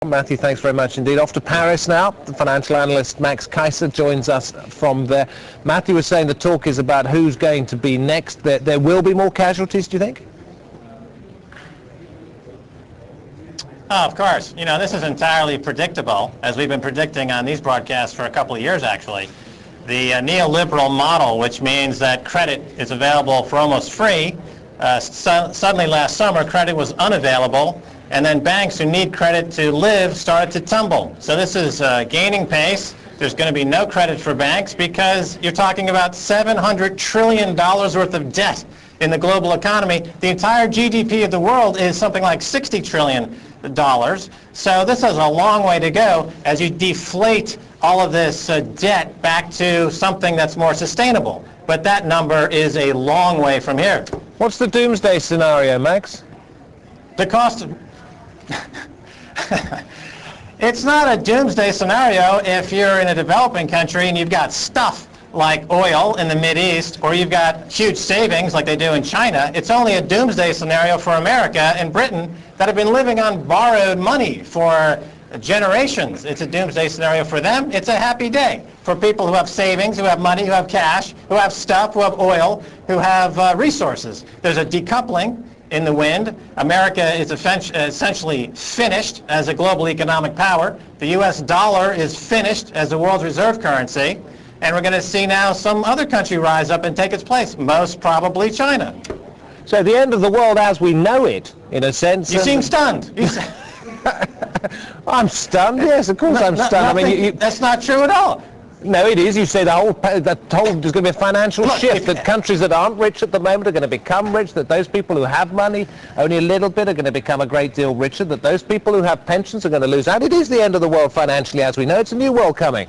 Matthew, thanks very much indeed. Off to Paris now. The financial analyst Max Keiser joins us from there. Matthew was saying the talk is about who's going to be next. There will be more casualties, do you think? Oh, of course. You know, this is entirely predictable, as we've been predicting on these broadcasts for a couple of years, actually. The neoliberal model, which means that credit is available for almost free, suddenly last summer credit was unavailable, and then banks who need credit to live started to tumble. So this is gaining pace. There's going to be no credit for banks because you're talking about $700 trillion worth of debt in the global economy. The entire GDP of the world is something like $60 trillion. So this has a long way to go as you deflate all of this debt back to something that's more sustainable. But that number is a long way from here. What's the doomsday scenario, Max? The cost of... It's not a doomsday scenario if you're in a developing country and you've got stuff like oil in the Mideast, or you've got huge savings like they do in China. It's only a doomsday scenario for America and Britain that have been living on borrowed money for generations. It's a doomsday scenario for them. It's a happy day for people who have savings, who have money, who have cash, who have stuff, who have oil, who have resources. There's a decoupling in the wind. America is essentially finished as a global economic power. The U.S. dollar is finished as the world's reserve currency. And we're going to see now some other country rise up and take its place, most probably China. So the end of the world as we know it, in a sense... You seem stunned. I'm stunned, yes, of course I'm stunned. I mean, that's not true at all. No, it is. You say there's going to be a financial shift, that countries that aren't rich at the moment are going to become rich, that those people who have money, only a little bit, are going to become a great deal richer, that those people who have pensions are going to lose out. It is the end of the world financially as we know. It's a new world coming.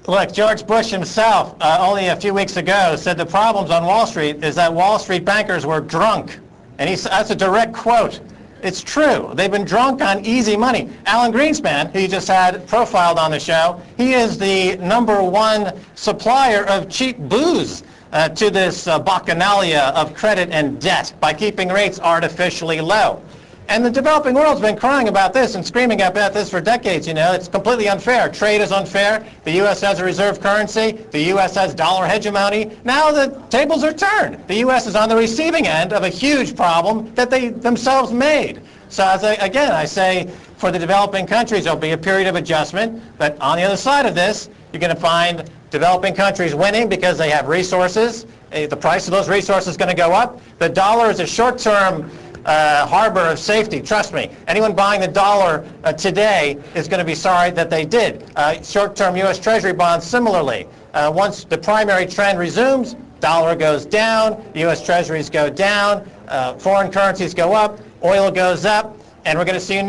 Look, George Bush himself, only a few weeks ago, said the problems on Wall Street is that Wall Street bankers were drunk. And that's a direct quote. It's true. They've been drunk on easy money. Alan Greenspan, who you just had profiled on the show, he is the #1 supplier of cheap booze to this bacchanalia of credit and debt by keeping rates artificially low. And the developing world's been crying about this and screaming about this for decades, you know. It's completely unfair. Trade is unfair. The U.S. has a reserve currency. The U.S. has dollar hegemony. Now the tables are turned. The U.S. is on the receiving end of a huge problem that they themselves made. So again, I say for the developing countries, there'll be a period of adjustment. But on the other side of this, you're going to find developing countries winning because they have resources. The price of those resources is going to go up. The dollar is a short-term harbor of safety. Trust me, anyone buying the dollar today is going to be sorry that they did. Short-term U.S. Treasury bonds similarly. Once the primary trend resumes, dollar goes down, U.S. Treasuries go down, foreign currencies go up, oil goes up, and we're going to see a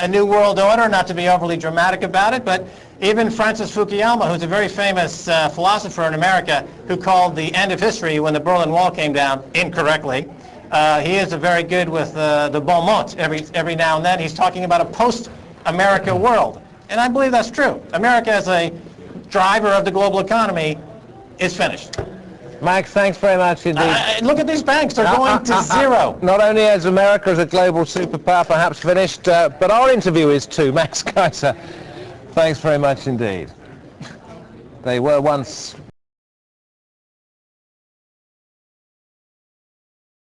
new world order, not to be overly dramatic about it, but even Francis Fukuyama, who's a very famous philosopher in America, who called the end of history when the Berlin Wall came down incorrectly, he is very good with the bon mot every now and then. He's talking about a post-America world. And I believe that's true. America as a driver of the global economy is finished. Max, thanks very much indeed. Look at these banks. They're going to zero. Not only is America as a global superpower perhaps finished, but our interview is too. Max Keiser, thanks very much indeed. They were once